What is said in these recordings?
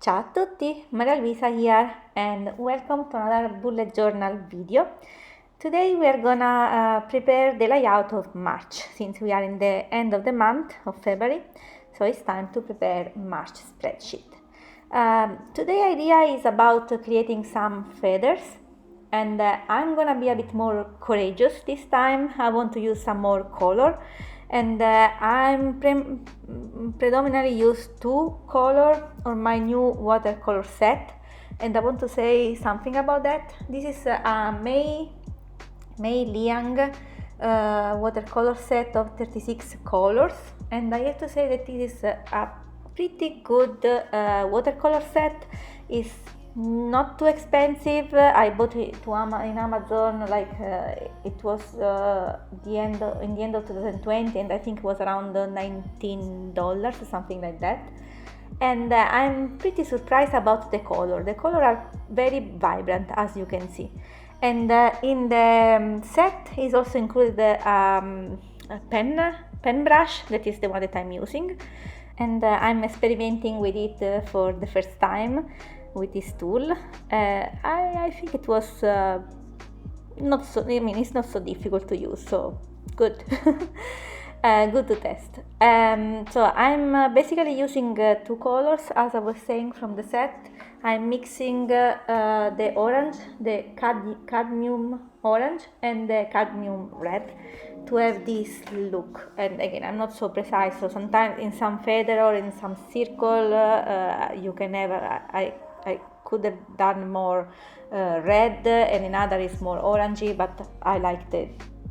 Ciao a tutti, Maria Luisa here and welcome to another bullet journal video. Today we are gonna prepare the layout of March since we are in the end of the month of February, so it's time to prepare March spreadsheet. Today's idea is about creating some feathers and I'm gonna be a bit more courageous this time. I want to use some more color and I'm predominantly use two color on my new watercolor set, and I want to say something about that. This is a Mei Liang watercolor set of 36 colors, and I have to say that this is a pretty good watercolor set. It's not too expensive. I bought it in Amazon, it was in the end of 2020, and I think it was around $19 or something like that. And I'm pretty surprised about the color. The color are very vibrant, as you can see. And in the set is also included a pen brush, that is the one that I'm using, and I'm experimenting with it for the first time with this tool. I think it was it's not so difficult to use, so good. Good to test. So I'm basically using two colors, as I was saying, from the set. I'm mixing the orange, the cadmium orange and the cadmium red to have this look. And again, I'm not so precise, so sometimes in some feather or in some circle you can have I could have done more red, and in other is more orangey, but I like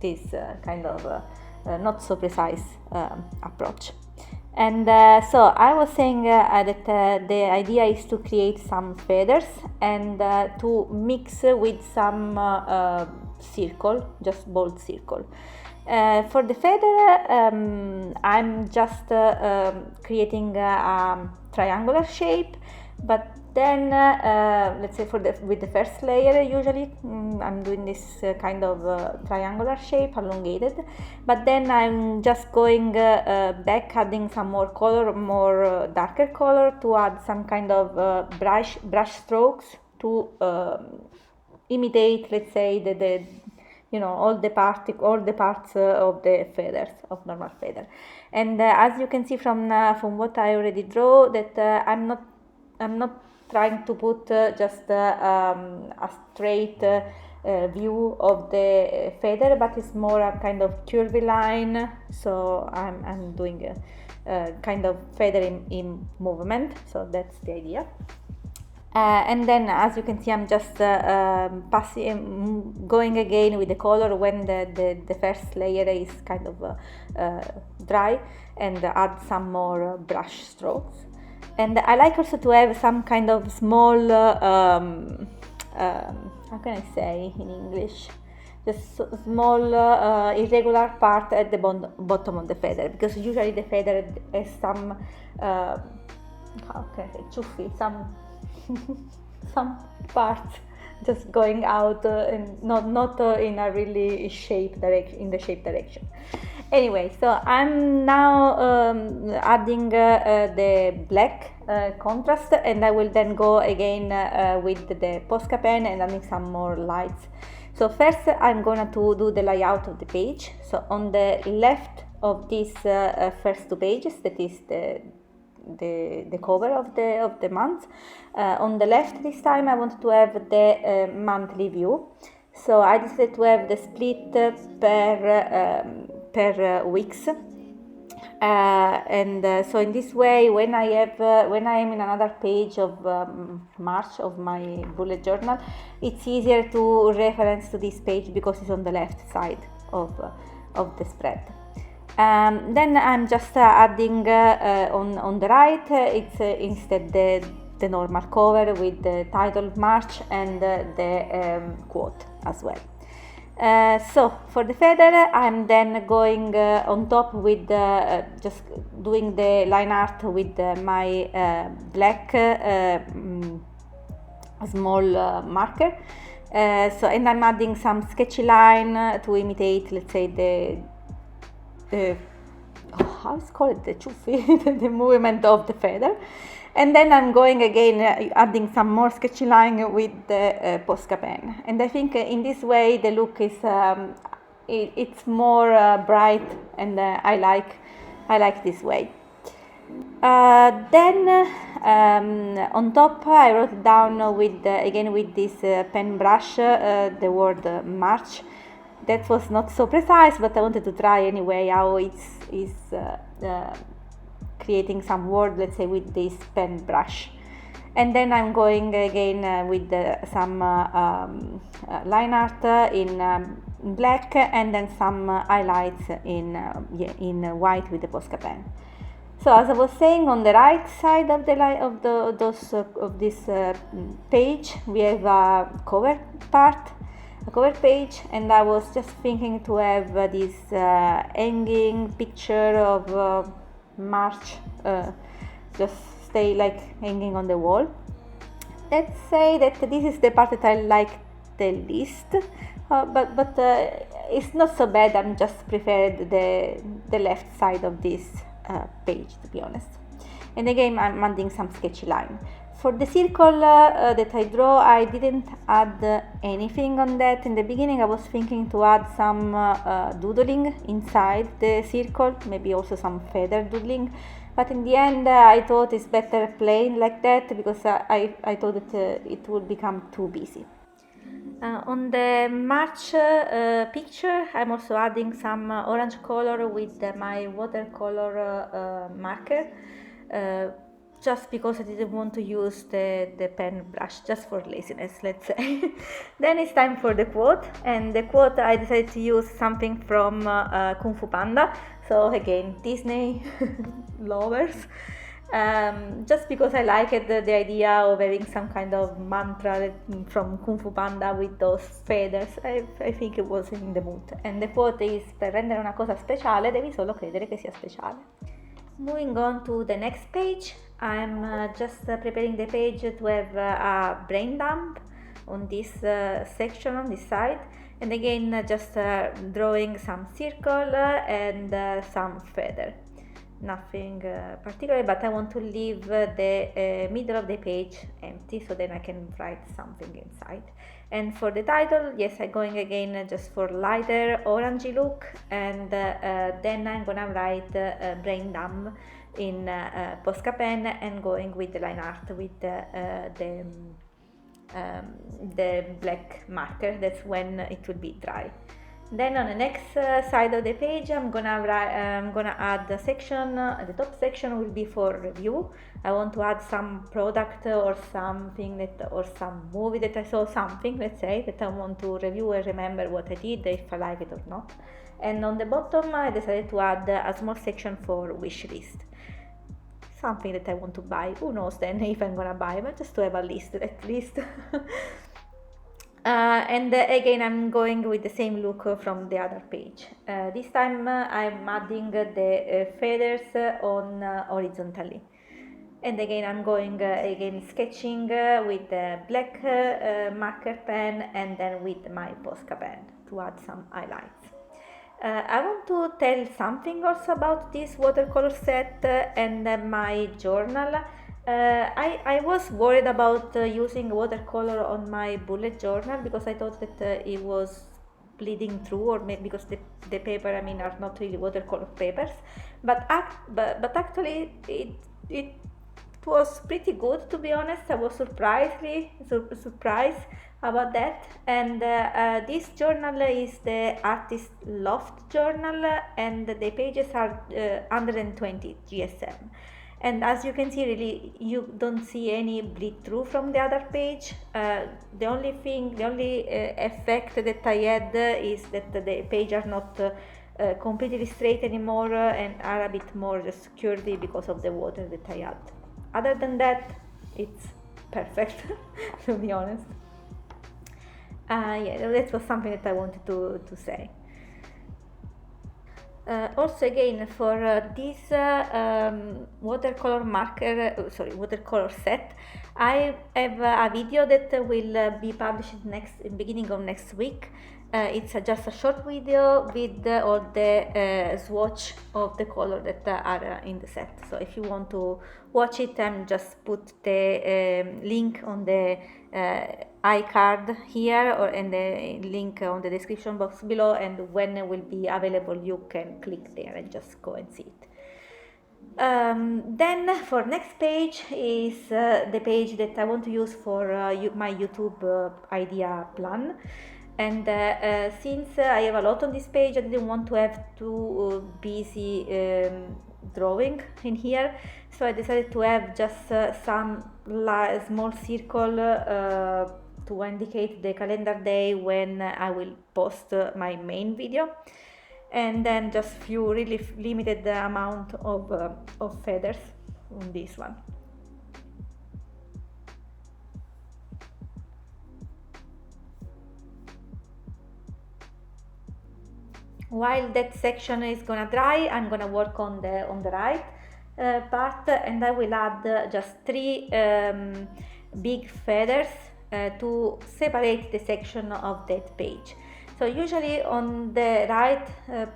this kind of not so precise approach. And so I was saying that the idea is to create some feathers and to mix with some circle, just bold circle. For the feather, I'm just creating a triangular shape, but then let's say with the first layer usually I'm doing this kind of triangular shape, elongated, but then I'm just going back, adding some more color, more darker color, to add some kind of brush strokes to imitate, let's say, the all the parts of the feathers, of normal feather. And as you can see from what I already draw, that I'm not trying to put just a straight view of the feather, but it's more a kind of curvy line. So I'm doing a kind of feather in movement. So that's the idea. And then, as you can see, I'm just going again with the color when the first layer is kind of dry, and add some more brush strokes. And I like also to have some kind of small, how can I say in English? Just small irregular part at the bottom of the feather, because usually the feather has some, how can I say, ciuffi, some parts just going out and not in a really shape direction. Anyway, so I'm now adding the black contrast, and I will then go again with the Posca pen and adding some more lights. So first I'm gonna to do the layout of the page. So on the left of these first two pages, that is the cover of the month. On the left this time I want to have the monthly view. So I decided to have the split per weeks, so in this way, when I am in another page of March of my bullet journal, it's easier to reference to this page because it's on the left side of the spread. Then I'm just adding on the right, it's instead the normal cover with the title March and the quote as well. So for the feather, I'm then going on top with just doing the line art with my black small marker. And I'm adding some sketchy line to imitate, let's say, the how is called, the ciuffi, the movement of the feather. And then I'm going again adding some more sketchy line with the Posca pen. And I think in this way the look is it's more bright, and I like this way. Then on top I wrote down with again with this pen brush the word March. That was not so precise, but I wanted to try anyway how it's creating some word, let's say, with this pen brush. And then I'm going again with some line art in black, and then some highlights in white with the Posca pen. So as I was saying, on the right side of this page, we have a cover page, and I was just thinking to have this hanging picture of March, just stay like hanging on the wall. Let's say that this is the part that I like the least, but it's not so bad. I'm just preferred the left side of this page, to be honest. And again, I'm adding some sketchy line. For the circle that I draw, I didn't add anything on that. In the beginning I was thinking to add some doodling inside the circle, maybe also some feather doodling, but in the end I thought it's better plain like that, because I thought that it would become too busy. On the March picture, I'm also adding some orange color with my watercolor marker, just because I didn't want to use the pen brush, just for laziness, let's say. Then it's time for the quote, and the quote I decided to use something from Kung Fu Panda, so again, Disney lovers. Just because I liked the idea of having some kind of mantra from Kung Fu Panda with those feathers. I think it was in the mood. And the quote is: per rendere una cosa speciale devi solo credere che sia speciale. Moving on to the next page, I'm just preparing the page to have a brain dump on this section on this side, and again just drawing some circle and some feather. Nothing particular, but I want to leave the middle of the page empty, so then I can write something inside. And for the title, yes, I'm going again just for lighter orangey look, and then I'm gonna write brain dump in Posca pen, and going with the line art with the black marker. That's when it will be dry. Then on the next side of the page, I'm gonna add a section. The top section will be for review. I want to add some product or something or some movie that I saw, something, let's say, that I want to review and remember what I did, if I like it or not. And on the bottom, I decided to add a small section for wish list. Something that I want to buy. Who knows then if I'm gonna buy, but just to have a list at least. And again, I'm going with the same look from the other page. This time I'm adding the feathers on horizontally. And again, I'm going again sketching with the black marker pen, and then with my Posca pen to add some highlights. I want to tell something also about this watercolor set and my journal. I was worried about using watercolor on my bullet journal, because I thought that it was bleeding through, or maybe because the paper, I mean, are not really watercolor papers, but actually it was pretty good, to be honest. I was surprised about that. And this journal is the Artist Loft journal, and the pages are 120 GSM. And as you can see, really, you don't see any bleed through from the other page. The only effect that I had is that the pages are not completely straight anymore, and are a bit more just curvy because of the water that I add. Other than that, it's perfect, to be honest. Yeah, that was something that I wanted to say. Also, again, for this watercolor set, I have a video that will be published beginning of next week, It's just a short video with all the swatch of the color that are in the set. So if you want to watch it, just put the link on the iCard here, or in the link on the description box below, and when it will be available you can click there and just go and see it. Then for next page is the page that I want to use for my YouTube idea plan. And since I have a lot on this page, I didn't want to have too busy drawing in here, so I decided to have just some small circle to indicate the calendar day when I will post my main video, and then just few really limited amount of feathers on this one. While that section is gonna dry, I'm gonna work on the right part, and I will add just 3 big feathers to separate the section of that page. So usually on the right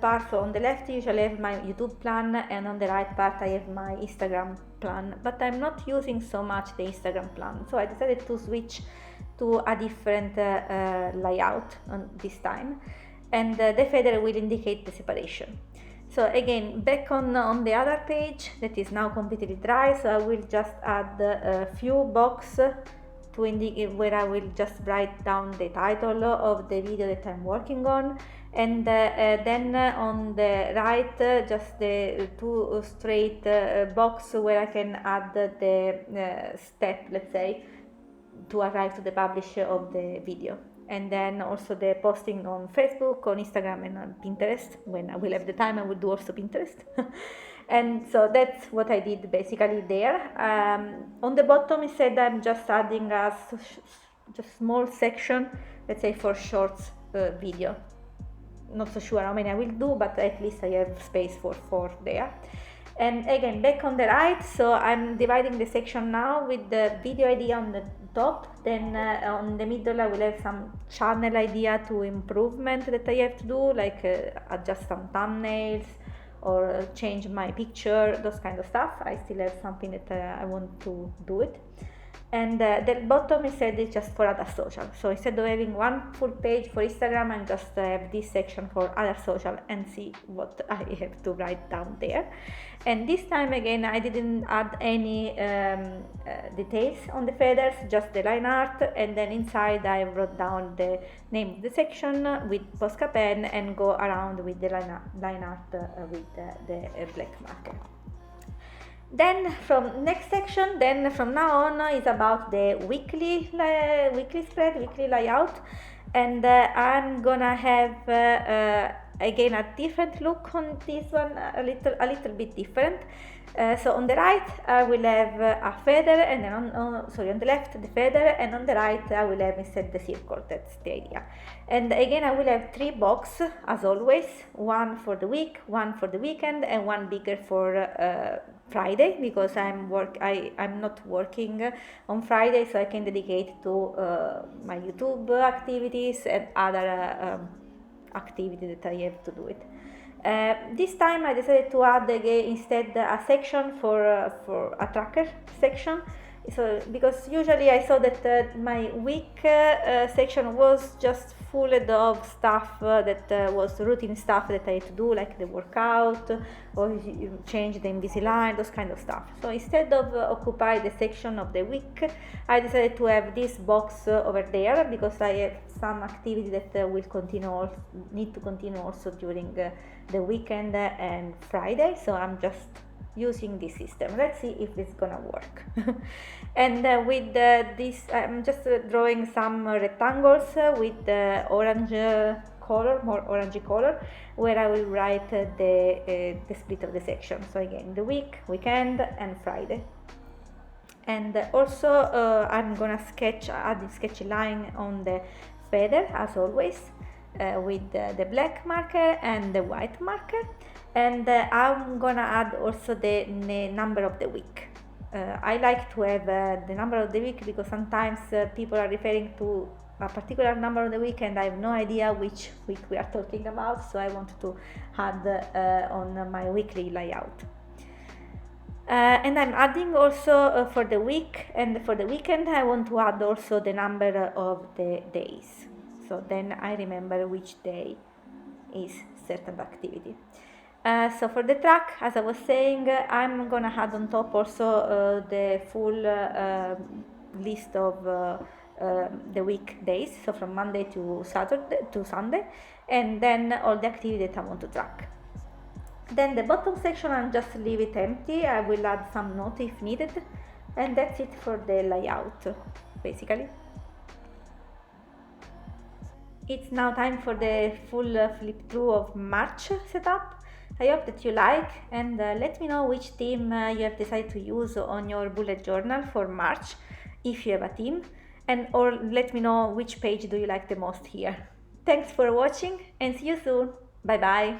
part, so on the left usually I have my YouTube plan, and on the right part I have my Instagram plan, but I'm not using so much the Instagram plan, so I decided to switch to a different layout on this time, and the feather will indicate the separation. So again, back on the other page that is now completely dry, so I will just add a few boxes to indicate where I will just write down the title of the video that I'm working on, and then on the right just the 2 straight box where I can add the step, let's say, to arrive to the publish of the video. And then also the posting on Facebook, on Instagram, and on Pinterest. When I will have the time, I will do also Pinterest. And so that's what I did basically there. On the bottom instead, I'm just adding a just small section, let's say for shorts video. Not so sure how many I will do, but at least I have space for 4 there. And again, back on the right, so I'm dividing the section now with the video idea on the top, then on the middle I will have some channel idea to improvement that I have to do, like adjust some thumbnails or change my picture, those kind of stuff. I still have something that I want to do it. And the bottom instead is just for other social. So instead of having one full page for Instagram, I just have this section for other social and see what I have to write down there. And this time again, I didn't add any details on the feathers, just the line art, and then inside I wrote down the name of the section with Posca pen and go around with the line art with the black marker. Then from next section, then from now on is about the weekly spread, weekly layout, and I'm gonna have again a different look on this one, a little bit different. So on the right I will have a feather, and then on the left the feather, and on the right I will have instead the circle. That's the idea. And again I will have 3 boxes as always, one for the week, one for the weekend, and one bigger for Friday, because I'm not working on Friday, so I can dedicate to my YouTube activities and other activity that I have to do it. This time I decided to add again instead a section for a tracker section. So because usually I saw that my week section was just full of stuff that was routine stuff that I had to do, like the workout or change the Invisalign, those kind of stuff. So instead of occupy the section of the week, I decided to have this box over there, because I have some activity that need to continue also during the weekend and Friday. So I'm just using this system. Let's see if it's gonna work. And with this I'm just drawing some rectangles with the orange color, more orangey color, where I will write the split of the section. So again, the week, weekend, and Friday. And also I'm gonna add a sketchy line on the feather as always, with the black marker and the white marker. And I'm gonna add also the number of the week. I like to have the number of the week, because sometimes people are referring to a particular number on the week and I have no idea which week we are talking about, so I want to add on my weekly layout. And I'm adding also for the week and for the weekend I want to add also the number of the days, so then I remember which day is certain activity. So for the track, as I was saying, I'm gonna add on top also the full list of the weekdays, so from Monday to Saturday to Sunday, and then all the activity that I want to track. Then the bottom section I'll just leave it empty. I will add some note if needed, and that's it for the layout basically. It's now time for the full flip through of March setup. I hope that you like, and let me know which theme you have decided to use on your bullet journal for March, if you have a theme, and or let me know which page do you like the most here. Thanks for watching and see you soon. Bye bye.